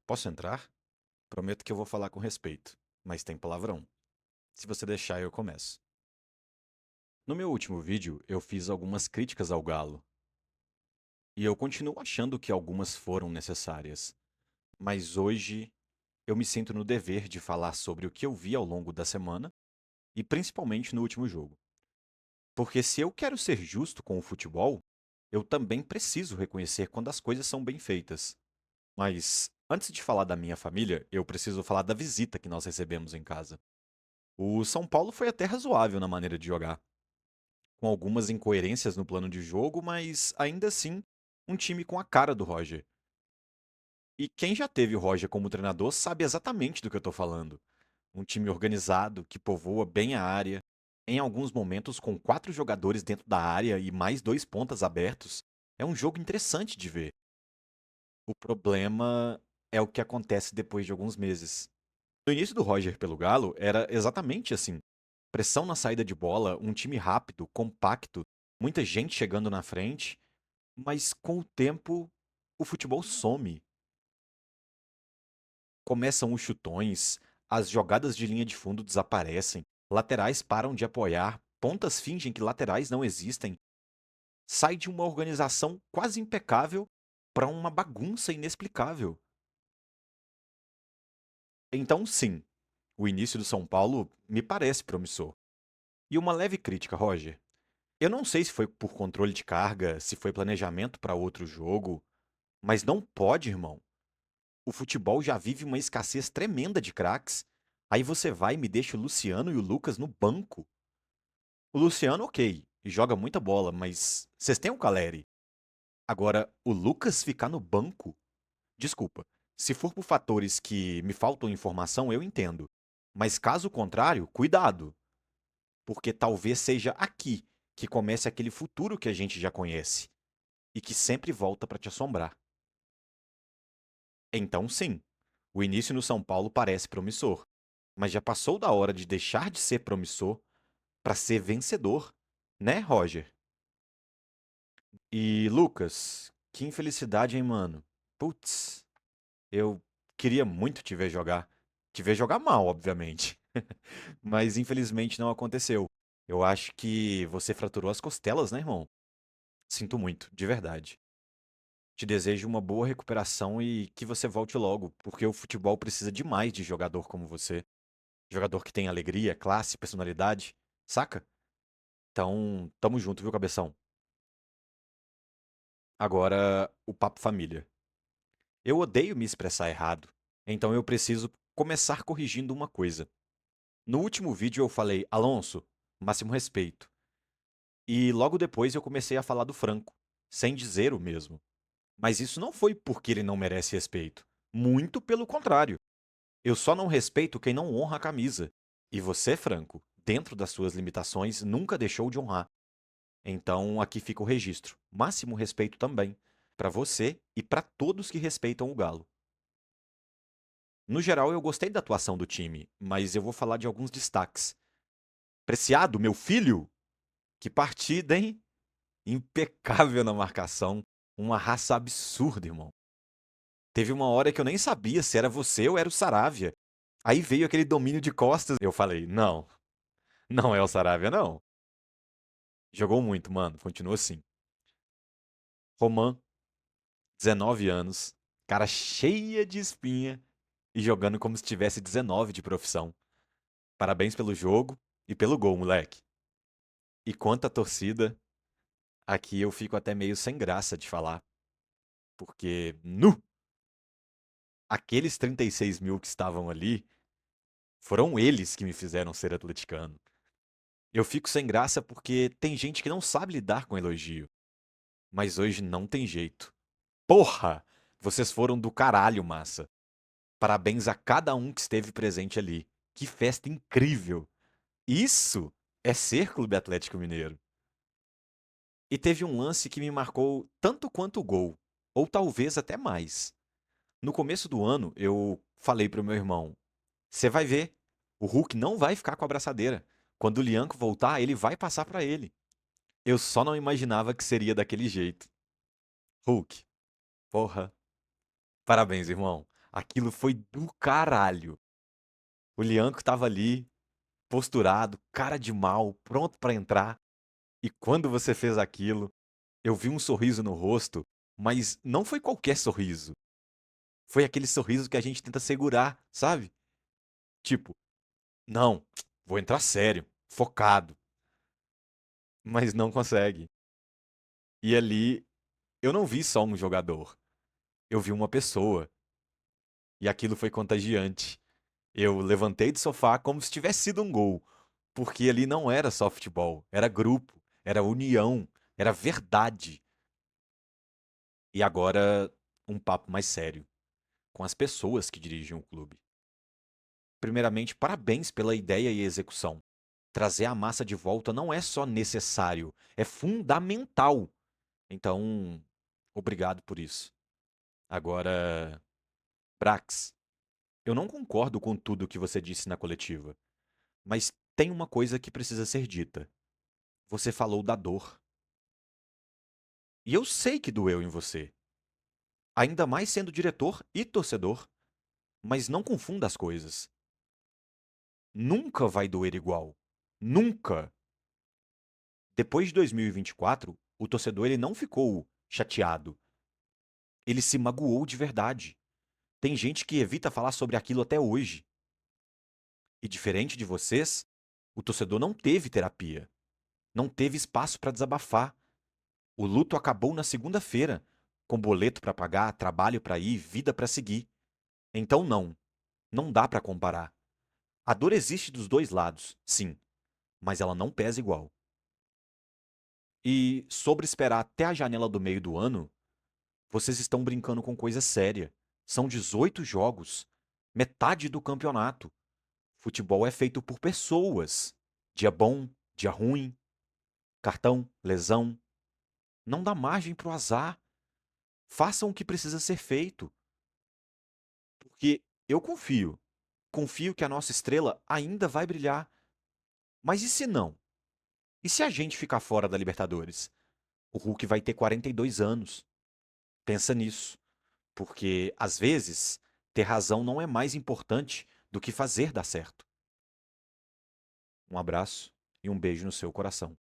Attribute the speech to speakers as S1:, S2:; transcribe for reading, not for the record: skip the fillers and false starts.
S1: Posso entrar? Prometo que eu vou falar com respeito, mas tem palavrão. Se você deixar, eu começo. No meu último vídeo, eu fiz algumas críticas ao Galo, e eu continuo achando que algumas foram necessárias. Mas hoje eu me sinto no dever de falar sobre o que eu vi ao longo da semana e principalmente no último jogo. Porque se eu quero ser justo com o futebol, eu também preciso reconhecer quando as coisas são bem feitas. Mas antes de falar da minha família, eu preciso falar da visita que nós recebemos em casa. O São Paulo foi até razoável na maneira de jogar, com algumas incoerências no plano de jogo, mas ainda assim, um time com a cara do Roger. E quem já teve o Roger como treinador sabe exatamente do que eu tô falando. Um time organizado, que povoa bem a área, em alguns momentos com 4 jogadores dentro da área e mais 2 pontas abertos. É um jogo interessante de ver. O problema é o que acontece depois de alguns meses. No início do Roger pelo Galo, era exatamente assim. Pressão na saída de bola, um time rápido, compacto, muita gente chegando na frente, mas com o tempo o futebol some. Começam os chutões, as jogadas de linha de fundo desaparecem, laterais param de apoiar, pontas fingem que laterais não existem. Sai de uma organização quase impecável para uma bagunça inexplicável. Então, sim, o início do São Paulo me parece promissor. E uma leve crítica, Roger. Eu não sei se foi por controle de carga, se foi planejamento para outro jogo, mas não pode, irmão. O futebol já vive uma escassez tremenda de craques. Aí você vai e me deixa o Luciano e o Lucas no banco. O Luciano, ok, joga muita bola, mas vocês têm o Caleri. Agora, o Lucas ficar no banco? Desculpa. Se for por fatores que me faltam informação, eu entendo. Mas caso contrário, cuidado. Porque talvez seja aqui que comece aquele futuro que a gente já conhece e que sempre volta para te assombrar. Então, sim, o início no São Paulo parece promissor, mas já passou da hora de deixar de ser promissor para ser vencedor, né, Roger? E Lucas, que infelicidade, hein, mano? Putz, eu queria muito te ver jogar. Te ver jogar mal, obviamente. Mas infelizmente não aconteceu. Eu acho que você fraturou as costelas, né, irmão? Sinto muito, de verdade. Te desejo uma boa recuperação e que você volte logo, porque o futebol precisa demais de jogador como você. Jogador que tem alegria, classe, personalidade, saca? Então, tamo junto, viu, cabeção? Agora, o papo família. Eu odeio me expressar errado, então eu preciso começar corrigindo uma coisa. No último vídeo eu falei, Alonso, máximo respeito. E logo depois eu comecei a falar do Franco, sem dizer o mesmo. Mas isso não foi porque ele não merece respeito. Muito pelo contrário. Eu só não respeito quem não honra a camisa. E você, Franco, dentro das suas limitações, nunca deixou de honrar. Então aqui fica o registro. Máximo respeito também. Pra você e pra todos que respeitam o Galo. No geral, eu gostei da atuação do time, mas eu vou falar de alguns destaques. Preciado, meu filho? Que partida, hein? Impecável na marcação. Uma raça absurda, irmão. Teve uma hora que eu nem sabia se era você ou era o Saravia. Aí veio aquele domínio de costas. Eu falei, não, não é o Saravia, não. Jogou muito, mano. Continua assim. Roman, 19 anos. Cara cheia de espinha e jogando como se tivesse 19 de profissão. Parabéns pelo jogo e pelo gol, moleque. E quanto à torcida, aqui eu fico até meio sem graça de falar. Porque, nu, aqueles 36 mil que estavam ali, foram eles que me fizeram ser atleticano. Eu fico sem graça porque tem gente que não sabe lidar com elogio. Mas hoje não tem jeito. Porra! Vocês foram do caralho, massa. Parabéns a cada um que esteve presente ali. Que festa incrível! Isso é ser Clube Atlético Mineiro. E teve um lance que me marcou tanto quanto o gol, ou talvez até mais. No começo do ano, eu falei pro meu irmão: "Você vai ver, o Hulk não vai ficar com a abraçadeira. Quando o Lianco voltar, ele vai passar pra ele." Eu só não imaginava que seria daquele jeito. Hulk, porra. Parabéns, irmão. Aquilo foi do caralho. O Lianco estava ali, posturado, cara de mal, pronto pra entrar. E quando você fez aquilo, eu vi um sorriso no rosto, mas não foi qualquer sorriso. Foi aquele sorriso que a gente tenta segurar, sabe? Tipo, não, vou entrar sério, focado, mas não consegue. E ali, eu não vi só um jogador, eu vi uma pessoa. E aquilo foi contagiante. Eu levantei do sofá como se tivesse sido um gol, porque ali não era só futebol, era grupo, era união, era verdade. E agora, um papo mais sério, com as pessoas que dirigem o clube. Primeiramente, parabéns pela ideia e execução. Trazer a massa de volta não é só necessário, é fundamental. Então, obrigado por isso. Agora, Brax, eu não concordo com tudo que você disse na coletiva, mas tem uma coisa que precisa ser dita. Você falou da dor. E eu sei que doeu em você. Ainda mais sendo diretor e torcedor. Mas não confunda as coisas. Nunca vai doer igual. Nunca. Depois de 2024, o torcedor ele não ficou chateado. Ele se magoou de verdade. Tem gente que evita falar sobre aquilo até hoje. E diferente de vocês, o torcedor não teve terapia. Não teve espaço para desabafar. O luto acabou na segunda-feira, com boleto para pagar, trabalho para ir, vida para seguir. Então não dá para comparar. A dor existe dos dois lados, sim, mas ela não pesa igual. E sobre esperar até a janela do meio do ano, vocês estão brincando com coisa séria. São 18 jogos, metade do campeonato. Futebol é feito por pessoas. Dia bom, dia ruim, cartão, lesão. Não dá margem pro azar. Façam o que precisa ser feito. Porque eu confio. Confio que a nossa estrela ainda vai brilhar. Mas e se não? E se a gente ficar fora da Libertadores? O Hulk vai ter 42 anos. Pensa nisso. Porque, às vezes, ter razão não é mais importante do que fazer dar certo. Um abraço e um beijo no seu coração.